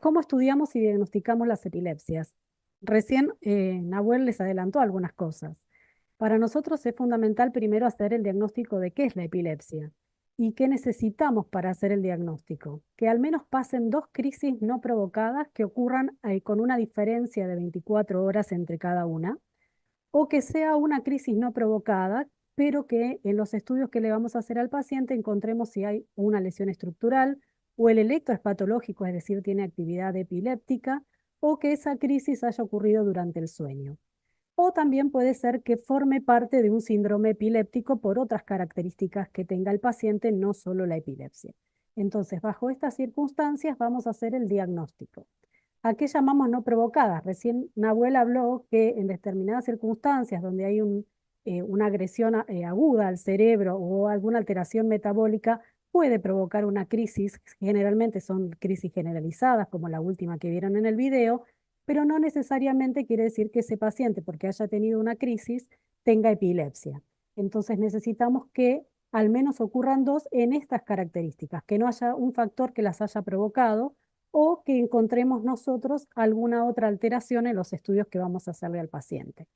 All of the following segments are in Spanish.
¿Cómo estudiamos y diagnosticamos las epilepsias? Recién Nahuel les adelantó algunas cosas. Para nosotros es fundamental primero hacer el diagnóstico de qué es la epilepsia y qué necesitamos para hacer el diagnóstico. Que al menos pasen dos crisis no provocadas que ocurran con una diferencia de 24 horas entre cada una, o que sea una crisis no provocada, pero que en los estudios que le vamos a hacer al paciente encontremos si hay una lesión estructural o el electro es patológico, es decir, tiene actividad epiléptica, o que esa crisis haya ocurrido durante el sueño. O también puede ser que forme parte de un síndrome epiléptico por otras características que tenga el paciente, no solo la epilepsia. Entonces, bajo estas circunstancias vamos a hacer el diagnóstico. ¿A qué llamamos no provocadas? Recién Nahuel habló que en determinadas circunstancias donde hay una agresión aguda al cerebro o alguna alteración metabólica puede provocar una crisis. Generalmente son crisis generalizadas, como la última que vieron en el video, pero no necesariamente quiere decir que ese paciente, porque haya tenido una crisis, tenga epilepsia. Entonces necesitamos que al menos ocurran dos en estas características, que no haya un factor que las haya provocado o que encontremos nosotros alguna otra alteración en los estudios que vamos a hacerle al paciente.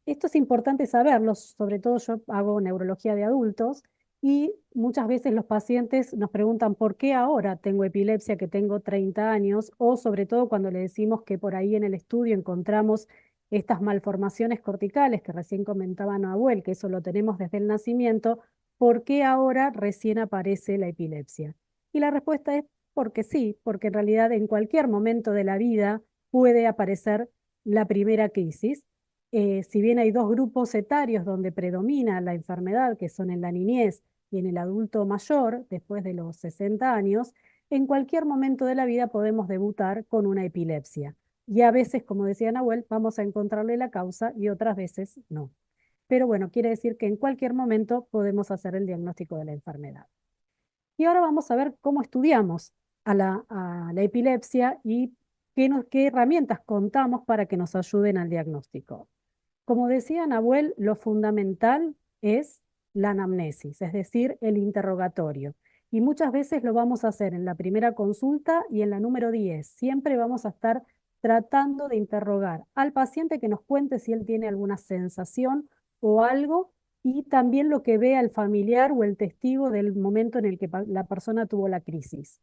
Esto es importante saberlo, sobre todo yo hago neurología de adultos y muchas veces los pacientes nos preguntan por qué ahora tengo epilepsia que tengo 30 años o sobre todo cuando le decimos que por ahí en el estudio encontramos estas malformaciones corticales que recién comentaba Nahuel, que eso lo tenemos desde el nacimiento, ¿por qué ahora recién aparece la epilepsia? Y la respuesta es porque sí, porque en realidad en cualquier momento de la vida puede aparecer la primera crisis. Si bien hay dos grupos etarios donde predomina la enfermedad, que son en la niñez y en el adulto mayor, después de los 60 años, en cualquier momento de la vida podemos debutar con una epilepsia. Y a veces, como decía Nahuel, vamos a encontrarle la causa y otras veces no. Pero bueno, quiere decir que en cualquier momento podemos hacer el diagnóstico de la enfermedad. Y ahora vamos a ver cómo estudiamos a la epilepsia y qué herramientas contamos para que nos ayuden al diagnóstico. Como decía Nahuel, lo fundamental es la anamnesis, es decir, el interrogatorio. Y muchas veces lo vamos a hacer en la primera consulta y en la número 10. Siempre vamos a estar tratando de interrogar al paciente que nos cuente si él tiene alguna sensación o algo y también lo que vea el familiar o el testigo del momento en el que la persona tuvo la crisis,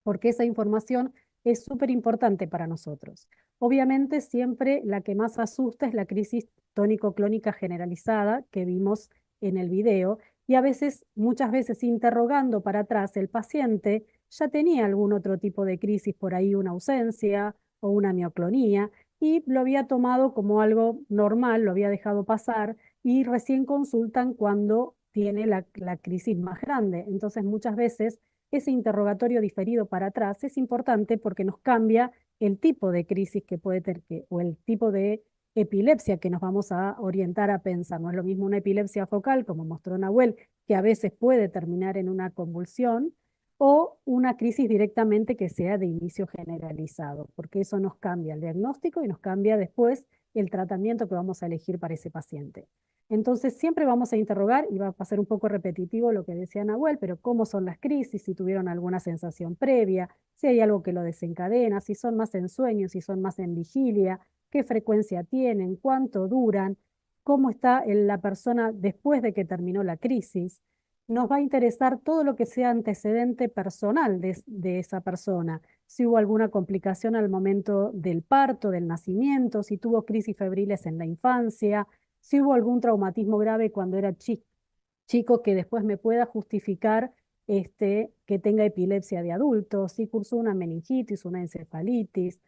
porque esa información es súper importante para nosotros. Obviamente, siempre la que más asusta es la crisis tónico-clónica generalizada que vimos en el video, y a veces, muchas veces interrogando para atrás, el paciente ya tenía algún otro tipo de crisis, por ahí una ausencia o una mioclonía, y lo había tomado como algo normal, lo había dejado pasar, y recién consultan cuando tiene la crisis más grande. Entonces, muchas veces ese interrogatorio diferido para atrás es importante porque nos cambia el tipo de crisis que puede tener o el tipo de epilepsia que nos vamos a orientar a pensar. No es lo mismo una epilepsia focal, como mostró Nahuel, que a veces puede terminar en una convulsión, o una crisis directamente que sea de inicio generalizado, porque eso nos cambia el diagnóstico y nos cambia después el tratamiento que vamos a elegir para ese paciente. Entonces siempre vamos a interrogar, y va a ser un poco repetitivo lo que decía Nahuel, pero cómo son las crisis, si tuvieron alguna sensación previa, si hay algo que lo desencadena, si son más en sueños, si son más en vigilia, qué frecuencia tienen, cuánto duran, cómo está la persona después de que terminó la crisis. Nos va a interesar todo lo que sea antecedente personal de esa persona, si hubo alguna complicación al momento del parto, del nacimiento, si tuvo crisis febriles en la infancia, si hubo algún traumatismo grave cuando era chico que después me pueda justificar que tenga epilepsia de adulto, si cursó una meningitis, una encefalitis,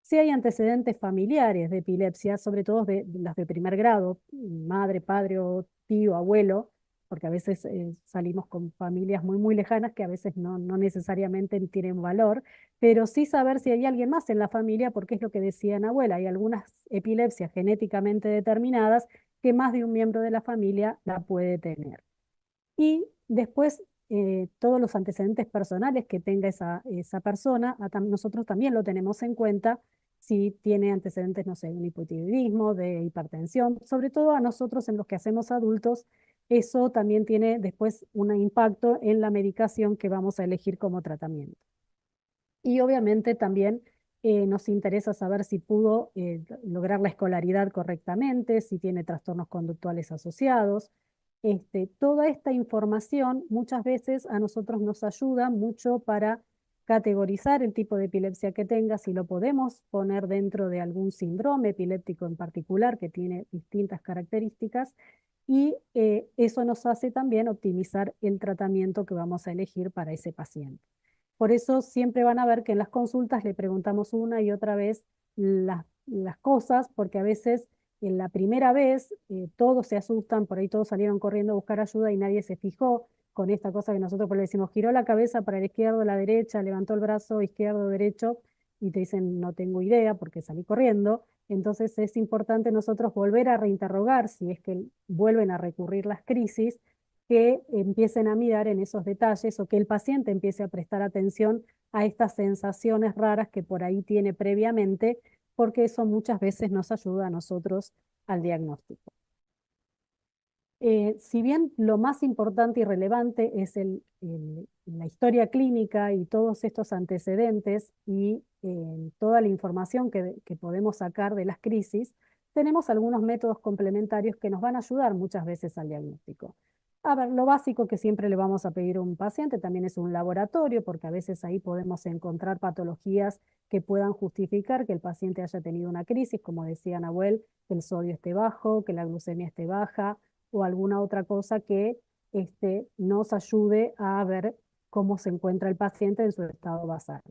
si hay antecedentes familiares de epilepsia, sobre todo de las de primer grado, madre, padre o tío, abuelo, porque a veces salimos con familias muy lejanas que a veces no necesariamente tienen valor, pero sí saber si hay alguien más en la familia, porque es lo que decía Abuela, hay algunas epilepsias genéticamente determinadas que más de un miembro de la familia la puede tener. Y después, todos los antecedentes personales que tenga esa persona, nosotros también lo tenemos en cuenta si tiene antecedentes, no sé, de un hipotiroidismo, de hipertensión, sobre todo a nosotros en los que hacemos adultos, eso también tiene después un impacto en la medicación que vamos a elegir como tratamiento. Y obviamente también nos interesa saber si pudo lograr la escolaridad correctamente, si tiene trastornos conductuales asociados. Toda esta información muchas veces a nosotros nos ayuda mucho para categorizar el tipo de epilepsia que tenga, si lo podemos poner dentro de algún síndrome epiléptico en particular que tiene distintas características, y eso nos hace también optimizar el tratamiento que vamos a elegir para ese paciente. Por eso siempre van a ver que en las consultas le preguntamos una y otra vez las cosas, porque a veces en la primera vez todos se asustan, por ahí todos salieron corriendo a buscar ayuda y nadie se fijó con esta cosa que nosotros por ahí le decimos, giró la cabeza para la izquierda o la derecha, levantó el brazo izquierdo o derecho, y te dicen, no tengo idea porque salí corriendo. Entonces es importante nosotros volver a reinterrogar si es que vuelven a recurrir las crisis, que empiecen a mirar en esos detalles o que el paciente empiece a prestar atención a estas sensaciones raras que por ahí tiene previamente, porque eso muchas veces nos ayuda a nosotros al diagnóstico. Si bien lo más importante y relevante es la historia clínica y todos estos antecedentes y toda la información que podemos sacar de las crisis, tenemos algunos métodos complementarios que nos van a ayudar muchas veces al diagnóstico. A ver, lo básico que siempre le vamos a pedir a un paciente también es un laboratorio, porque a veces ahí podemos encontrar patologías que puedan justificar que el paciente haya tenido una crisis, como decía Nahuel, que el sodio esté bajo, que la glucemia esté baja, o alguna otra cosa que nos ayude a ver cómo se encuentra el paciente en su estado basal.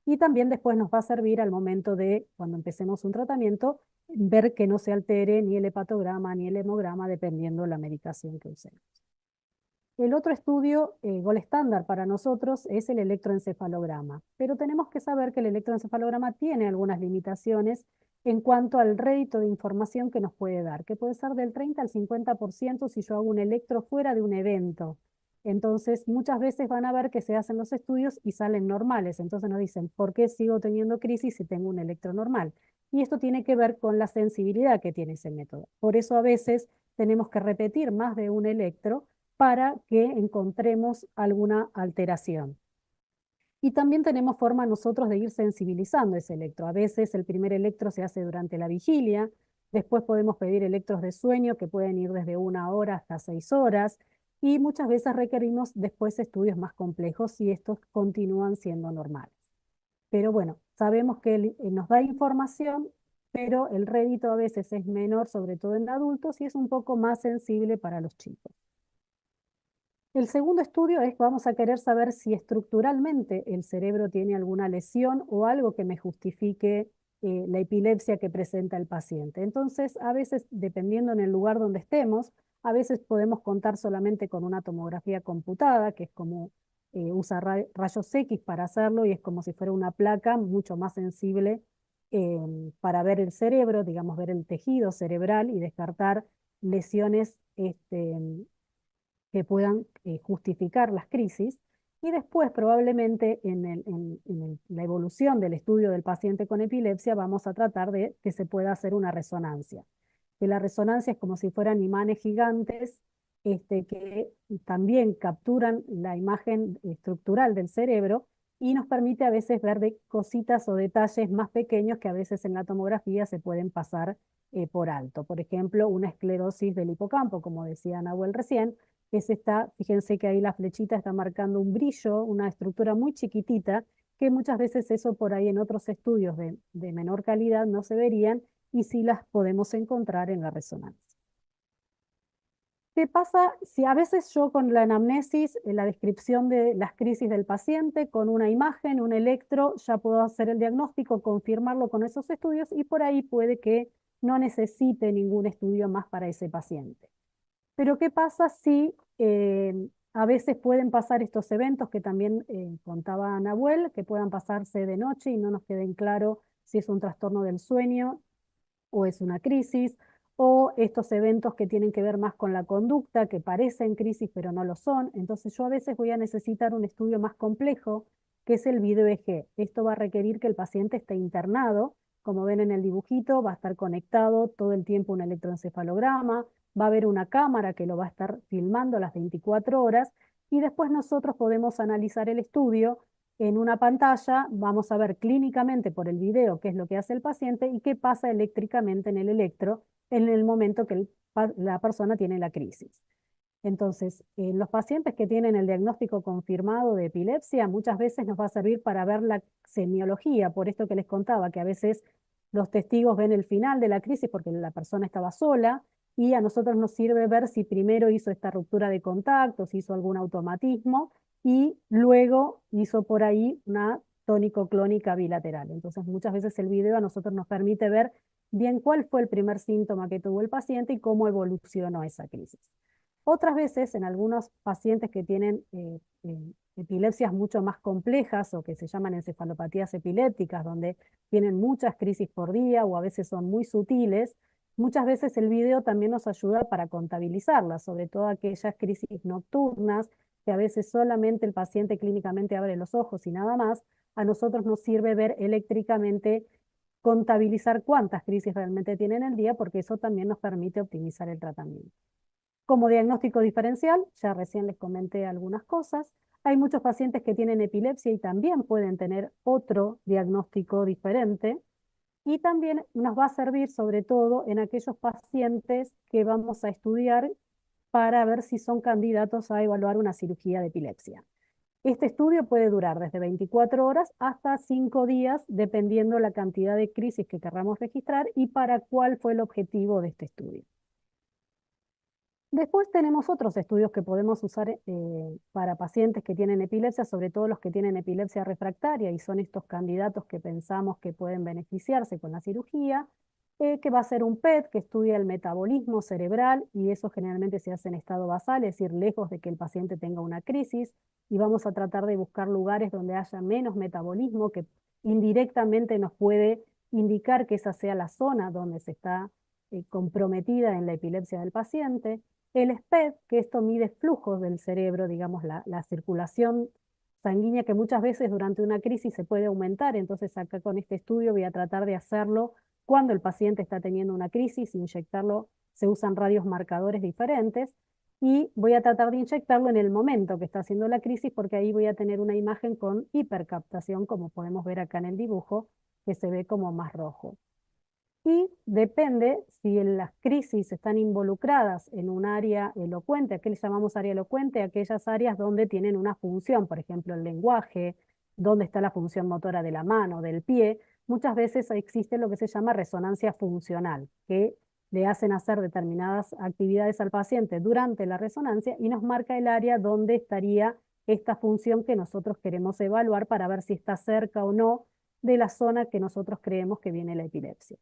Y también después nos va a servir al momento de, cuando empecemos un tratamiento, ver que no se altere ni el hepatograma ni el hemograma, dependiendo de la medicación que usemos. El otro estudio, gol estándar para nosotros, es el electroencefalograma, pero tenemos que saber que el electroencefalograma tiene algunas limitaciones en cuanto al rédito de información que nos puede dar, que puede ser del 30 al 50% si yo hago un electro fuera de un evento. Entonces, muchas veces van a ver que se hacen los estudios y salen normales. Entonces nos dicen, ¿por qué sigo teniendo crisis si tengo un electro normal? Y esto tiene que ver con la sensibilidad que tiene ese método. Por eso a veces tenemos que repetir más de un electro para que encontremos alguna alteración. Y también tenemos forma nosotros de ir sensibilizando ese electro. A veces el primer electro se hace durante la vigilia, después podemos pedir electros de sueño que pueden ir desde 1 hora hasta 6 horas, y muchas veces requerimos después estudios más complejos y estos continúan siendo normales. Pero bueno, sabemos que nos da información, pero el rédito a veces es menor, sobre todo en adultos, y es un poco más sensible para los chicos. El segundo estudio es que vamos a querer saber si estructuralmente el cerebro tiene alguna lesión o algo que me justifique la epilepsia que presenta el paciente. Entonces, a veces, dependiendo en el lugar donde estemos, a veces podemos contar solamente con una tomografía computada, que es como usa rayos X para hacerlo y es como si fuera una placa mucho más sensible para ver el cerebro, digamos, ver el tejido cerebral y descartar lesiones que puedan justificar las crisis. Y después, probablemente, en la evolución del estudio del paciente con epilepsia, vamos a tratar de que se pueda hacer una resonancia. Que la resonancia es como si fueran imanes gigantes que también capturan la imagen estructural del cerebro y nos permite a veces ver de cositas o detalles más pequeños que a veces en la tomografía se pueden pasar por alto. Por ejemplo, una esclerosis del hipocampo, como decía Nahuel recién, es esta, fíjense que ahí la flechita está marcando un brillo, una estructura muy chiquitita, que muchas veces eso por ahí en otros estudios de menor calidad no se verían y sí las podemos encontrar en la resonancia. ¿Qué pasa si a veces yo con la anamnesis, en la descripción de las crisis del paciente, con una imagen, un electro, ya puedo hacer el diagnóstico, confirmarlo con esos estudios y por ahí puede que no necesite ningún estudio más para ese paciente? Pero ¿qué pasa si a veces pueden pasar estos eventos que también contaba Nahuel, que puedan pasarse de noche y no nos queden claro si es un trastorno del sueño o es una crisis, o estos eventos que tienen que ver más con la conducta, que parecen crisis pero no lo son? Entonces yo a veces voy a necesitar un estudio más complejo, que es el video EG. Esto va a requerir que el paciente esté internado, como ven en el dibujito, va a estar conectado todo el tiempo un electroencefalograma, va a haber una cámara que lo va a estar filmando las 24 horas y después nosotros podemos analizar el estudio en una pantalla, vamos a ver clínicamente por el video qué es lo que hace el paciente y qué pasa eléctricamente en el electro en el momento que la persona tiene la crisis. Entonces, en los pacientes que tienen el diagnóstico confirmado de epilepsia, muchas veces nos va a servir para ver la semiología, por esto que les contaba, que a veces los testigos ven el final de la crisis porque la persona estaba sola y a nosotros nos sirve ver si primero hizo esta ruptura de contacto, si hizo algún automatismo y luego hizo por ahí una tónico-clónica bilateral. Entonces, muchas veces el video a nosotros nos permite ver bien cuál fue el primer síntoma que tuvo el paciente y cómo evolucionó esa crisis. Otras veces, en algunos pacientes que tienen epilepsias mucho más complejas o que se llaman encefalopatías epilépticas, donde tienen muchas crisis por día o a veces son muy sutiles, muchas veces el video también nos ayuda para contabilizarlas, sobre todo aquellas crisis nocturnas, que a veces solamente el paciente clínicamente abre los ojos y nada más. A nosotros nos sirve ver eléctricamente, contabilizar cuántas crisis realmente tienen el día, porque eso también nos permite optimizar el tratamiento. Como diagnóstico diferencial, ya recién les comenté algunas cosas. Hay muchos pacientes que tienen epilepsia y también pueden tener otro diagnóstico diferente. Y también nos va a servir sobre todo en aquellos pacientes que vamos a estudiar para ver si son candidatos a evaluar una cirugía de epilepsia. Este estudio puede durar desde 24 horas hasta 5 días, dependiendo la cantidad de crisis que querramos registrar y para cuál fue el objetivo de este estudio. Después tenemos otros estudios que podemos usar para pacientes que tienen epilepsia, sobre todo los que tienen epilepsia refractaria, y son estos candidatos que pensamos que pueden beneficiarse con la cirugía, que va a ser un PET que estudia el metabolismo cerebral, y eso generalmente se hace en estado basal, es decir, lejos de que el paciente tenga una crisis, y vamos a tratar de buscar lugares donde haya menos metabolismo, que indirectamente nos puede indicar que esa sea la zona donde se está comprometida en la epilepsia del paciente. El SPED, que esto mide flujos del cerebro, digamos, la circulación sanguínea que muchas veces durante una crisis se puede aumentar. Entonces acá con este estudio voy a tratar de hacerlo cuando el paciente está teniendo una crisis, inyectarlo, se usan radios marcadores diferentes y voy a tratar de inyectarlo en el momento que está haciendo la crisis porque ahí voy a tener una imagen con hipercaptación, como podemos ver acá en el dibujo, que se ve como más rojo. Y depende si en las crisis están involucradas en un área elocuente, ¿a qué le llamamos área elocuente? Aquellas áreas donde tienen una función, por ejemplo, el lenguaje, donde está la función motora de la mano, del pie. Muchas veces existe lo que se llama resonancia funcional, que le hacen hacer determinadas actividades al paciente durante la resonancia y nos marca el área donde estaría esta función que nosotros queremos evaluar para ver si está cerca o no de la zona que nosotros creemos que viene la epilepsia.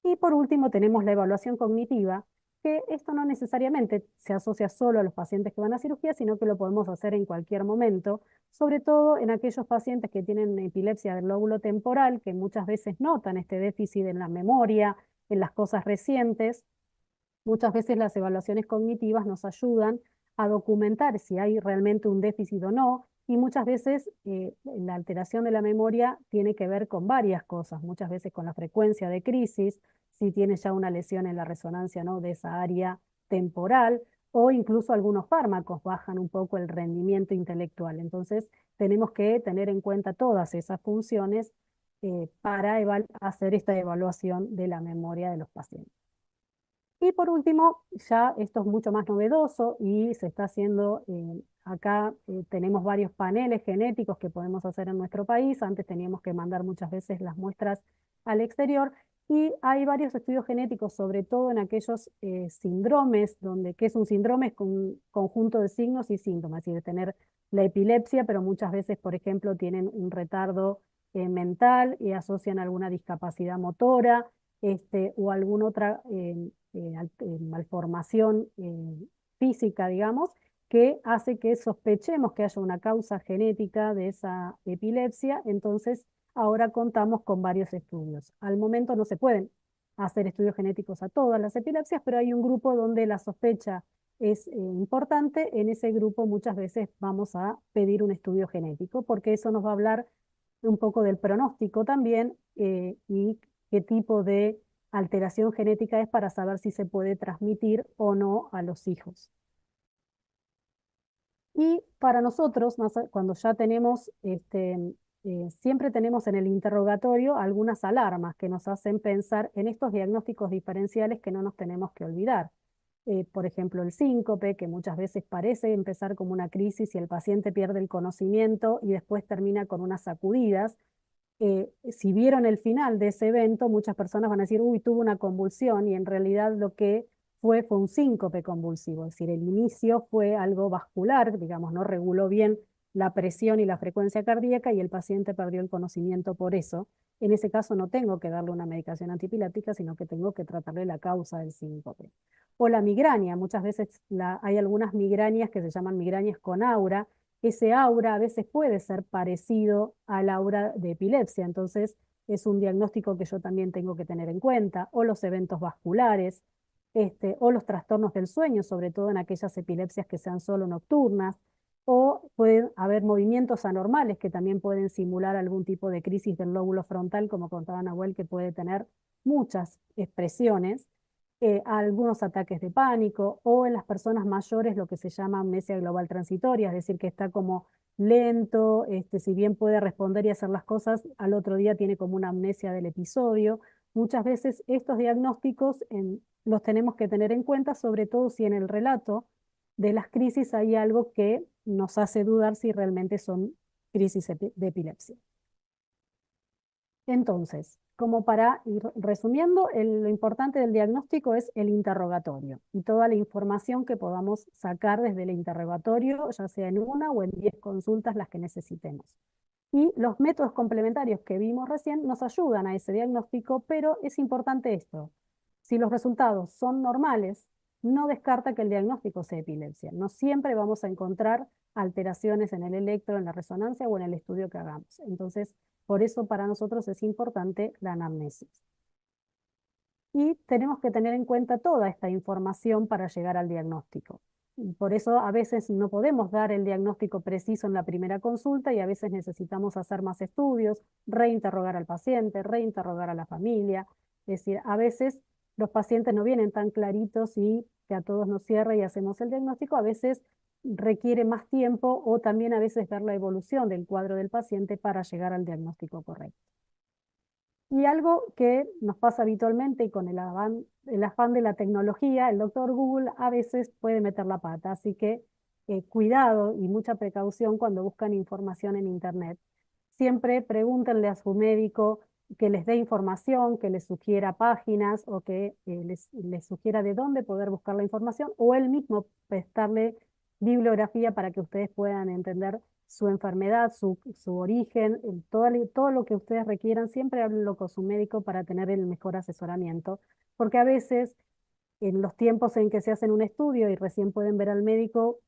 Y por último tenemos la evaluación cognitiva, que esto no necesariamente se asocia solo a los pacientes que van a cirugía, sino que lo podemos hacer en cualquier momento, sobre todo en aquellos pacientes que tienen epilepsia del lóbulo temporal, que muchas veces notan este déficit en la memoria, en las cosas recientes. Muchas veces las evaluaciones cognitivas nos ayudan a documentar si hay realmente un déficit o no, y muchas veces la alteración de la memoria tiene que ver con varias cosas, muchas veces con la frecuencia de crisis, si tiene ya una lesión en la resonancia, ¿no?, de esa área temporal, o incluso algunos fármacos bajan un poco el rendimiento intelectual. Entonces, tenemos que tener en cuenta todas esas funciones para hacer esta evaluación de la memoria de los pacientes. Y por último, ya esto es mucho más novedoso y se está haciendo, acá tenemos varios paneles genéticos que podemos hacer en nuestro país. Antes teníamos que mandar muchas veces las muestras al exterior y hay varios estudios genéticos, sobre todo en aquellos síndromes, donde, ¿qué es un síndrome? Es un conjunto de signos y síntomas, es decir, tener la epilepsia, pero muchas veces, por ejemplo, tienen un retardo mental y asocian alguna discapacidad motora o alguna otra malformación física, digamos, que hace que sospechemos que haya una causa genética de esa epilepsia. Entonces, ahora contamos con varios estudios. Al momento no se pueden hacer estudios genéticos a todas las epilepsias, pero hay un grupo donde la sospecha es importante. En ese grupo muchas veces vamos a pedir un estudio genético, porque eso nos va a hablar un poco del pronóstico también y qué tipo de alteración genética es para saber si se puede transmitir o no a los hijos. Y para nosotros, cuando ya tenemos, siempre tenemos en el interrogatorio algunas alarmas que nos hacen pensar en estos diagnósticos diferenciales que no nos tenemos que olvidar. Por ejemplo, el síncope, que muchas veces parece empezar como una crisis y el paciente pierde el conocimiento y después termina con unas sacudidas. Si vieron el final de ese evento, muchas personas van a decir, uy, tuvo una convulsión, y en realidad lo que fue un síncope convulsivo, es decir, el inicio fue algo vascular, digamos, no reguló bien la presión y la frecuencia cardíaca y el paciente perdió el conocimiento por eso. En ese caso no tengo que darle una medicación antipilética, sino que tengo que tratarle la causa del síncope. O la migraña, muchas veces hay algunas migrañas que se llaman migrañas con aura. Ese aura a veces puede ser parecido al aura de epilepsia, entonces es un diagnóstico que yo también tengo que tener en cuenta, o los eventos vasculares, o los trastornos del sueño, sobre todo en aquellas epilepsias que sean solo nocturnas, o pueden haber movimientos anormales que también pueden simular algún tipo de crisis del lóbulo frontal, como contaba Nahuel, que puede tener muchas expresiones, algunos ataques de pánico, o en las personas mayores lo que se llama amnesia global transitoria, es decir, que está como lento, si bien puede responder y hacer las cosas, al otro día tiene como una amnesia del episodio. Muchas veces estos diagnósticos los tenemos que tener en cuenta, sobre todo si en el relato de las crisis hay algo que nos hace dudar si realmente son crisis de epilepsia. Entonces, como para ir resumiendo, lo importante del diagnóstico es el interrogatorio y toda la información que podamos sacar desde el interrogatorio, ya sea en una o en 10 consultas las que necesitemos. Y los métodos complementarios que vimos recién nos ayudan a ese diagnóstico, pero es importante esto. Si los resultados son normales, no descarta que el diagnóstico sea epilepsia. No siempre vamos a encontrar alteraciones en el electro, en la resonancia o en el estudio que hagamos. Entonces, por eso para nosotros es importante la anamnesis. Y tenemos que tener en cuenta toda esta información para llegar al diagnóstico. Y por eso a veces no podemos dar el diagnóstico preciso en la primera consulta y a veces necesitamos hacer más estudios, reinterrogar al paciente, reinterrogar a la familia. Es decir, a veces los pacientes no vienen tan claritos y que a todos nos cierra y hacemos el diagnóstico. A veces requiere más tiempo o también a veces ver la evolución del cuadro del paciente para llegar al diagnóstico correcto. Y algo que nos pasa habitualmente y con el afán de la tecnología, el doctor Google a veces puede meter la pata, así que cuidado y mucha precaución cuando buscan información en Internet. Siempre pregúntenle a su médico que les dé información, que les sugiera páginas o que les sugiera de dónde poder buscar la información o él mismo prestarle bibliografía para que ustedes puedan entender su enfermedad, su origen, todo lo que ustedes requieran, siempre háblenlo con su médico para tener el mejor asesoramiento, porque a veces en los tiempos en que se hacen un estudio y recién pueden ver al médico,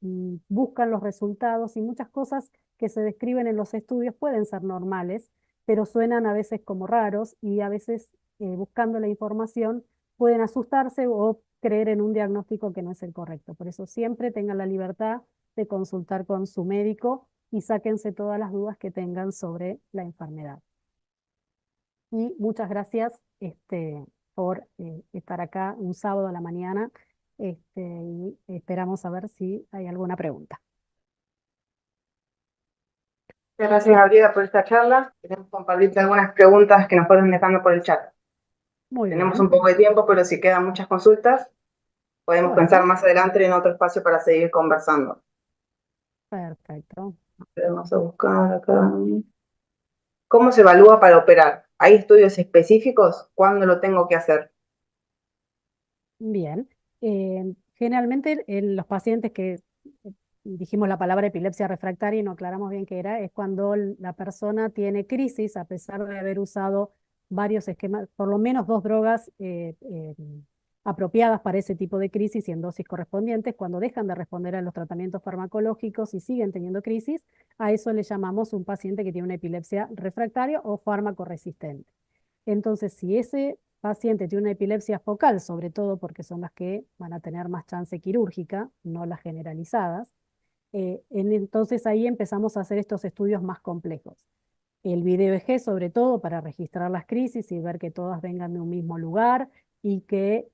buscan los resultados y muchas cosas que se describen en los estudios pueden ser normales, pero suenan a veces como raros y a veces buscando la información pueden asustarse o creer en un diagnóstico que no es el correcto. Por eso siempre tengan la libertad de consultar con su médico y sáquense todas las dudas que tengan sobre la enfermedad. Y muchas gracias por estar acá un sábado a la mañana y esperamos a ver si hay alguna pregunta. Muchas gracias, Gabriela, por esta charla. Queremos compartirte algunas preguntas que nos fueron dejando por el chat. Muy Tenemos bien, un poco de tiempo, pero si quedan muchas consultas, podemos pensar bueno, más adelante en otro espacio para seguir conversando. perfecto. Vamos a buscar acá. ¿Cómo se evalúa para operar? ¿Hay estudios específicos? ¿Cuándo lo tengo que hacer? Bien. Generalmente en los pacientes que dijimos la palabra epilepsia refractaria y no aclaramos bien qué era, es cuando la persona tiene crisis a pesar de haber usado varios esquemas, por lo menos dos drogas apropiadas para ese tipo de crisis y en dosis correspondientes. Cuando dejan de responder a los tratamientos farmacológicos y siguen teniendo crisis, a eso le llamamos un paciente que tiene una epilepsia refractaria o fármaco resistente. Entonces, si ese paciente tiene una epilepsia focal, sobre todo porque son las que van a tener más chance quirúrgica, no las generalizadas, entonces ahí empezamos a hacer estos estudios más complejos. el video EG sobre todo para registrar las crisis y ver que todas vengan de un mismo lugar y que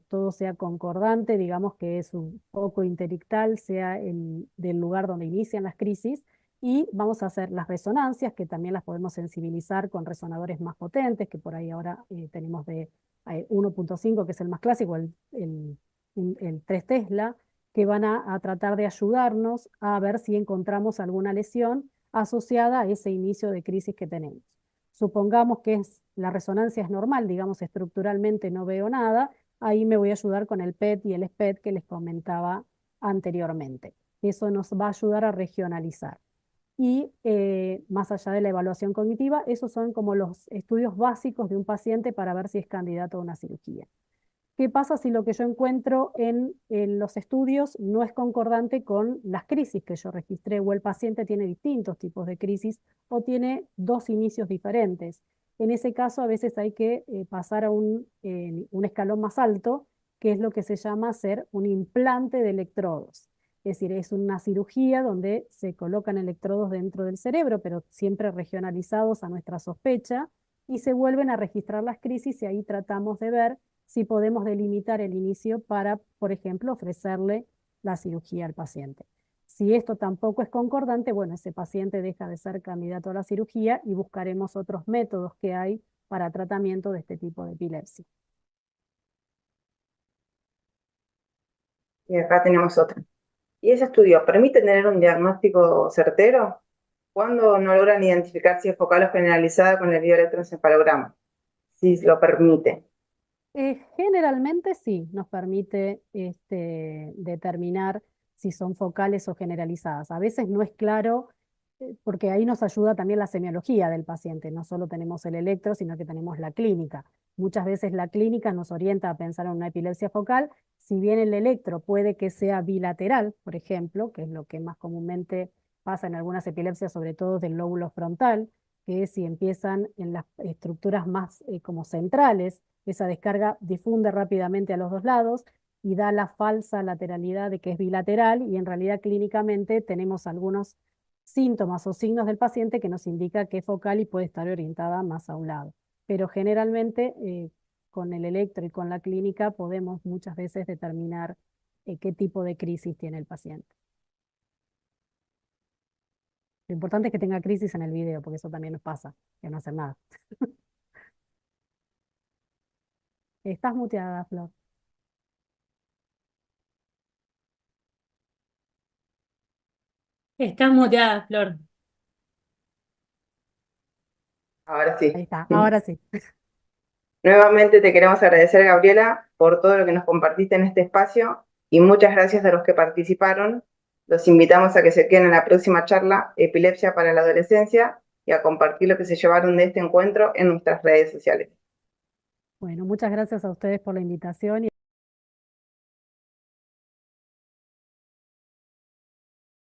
todo sea concordante, digamos que su foco interictal sea el del lugar donde inician las crisis. Y vamos a hacer las resonancias, que también las podemos sensibilizar con resonadores más potentes, que por ahí ahora tenemos de 1.5, que es el más clásico, el 3 Tesla, que van a tratar de ayudarnos a ver si encontramos alguna lesión asociada a ese inicio de crisis que tenemos. Supongamos que la resonancia es normal, digamos estructuralmente no veo nada, ahí me voy a ayudar con el PET y el SPET que les comentaba anteriormente. Eso nos va a ayudar a regionalizar. Y más allá de la evaluación cognitiva, esos son como los estudios básicos de un paciente para ver si es candidato a una cirugía. ¿Qué pasa si lo que yo encuentro en los estudios no es concordante con las crisis que yo registré o el paciente tiene distintos tipos de crisis o tiene dos inicios diferentes? En ese caso, a veces hay que pasar a un escalón más alto, que es lo que se llama hacer un implante de electrodos. Es decir, es una cirugía donde se colocan electrodos dentro del cerebro, pero siempre regionalizados a nuestra sospecha, y se vuelven a registrar las crisis y ahí tratamos de ver si podemos delimitar el inicio para, por ejemplo, ofrecerle la cirugía al paciente. Si esto tampoco es concordante, bueno, ese paciente deja de ser candidato a la cirugía y buscaremos otros métodos que hay para tratamiento de este tipo de epilepsia. Y acá tenemos otra. ¿Y ese estudio permite tener un diagnóstico certero? ¿Cuándo no logran identificar si es focal o generalizada con el bioelectroencefalograma? Si lo permite. Generalmente sí, nos permite determinar si son focales o generalizadas. A veces no es claro, porque ahí nos ayuda también la semiología del paciente. No solo tenemos el electro, sino que tenemos la clínica. Muchas veces la clínica nos orienta a pensar en una epilepsia focal. Si bien el electro puede que sea bilateral, por ejemplo, que es lo que más comúnmente pasa en algunas epilepsias, sobre todo del lóbulo frontal, que si empiezan en las estructuras más como centrales, esa descarga difunde rápidamente a los dos lados y da la falsa lateralidad de que es bilateral y en realidad clínicamente tenemos algunos síntomas o signos del paciente que nos indica que es focal y puede estar orientada más a un lado. Pero generalmente con el electro y con la clínica podemos muchas veces determinar qué tipo de crisis tiene el paciente. Lo importante es que tenga crisis en el video, porque eso también nos pasa, que no hacer nada. Estás muteada, Flor. Estás muteada, Flor. Ahora Ahí sí. está, ahora sí. Nuevamente te queremos agradecer, Gabriela, por todo lo que nos compartiste en este espacio y muchas gracias a los que participaron. Los invitamos a que se queden en la próxima charla Epilepsia para la Adolescencia y a compartir lo que se llevaron de este encuentro en nuestras redes sociales. Bueno, muchas gracias a ustedes por la invitación.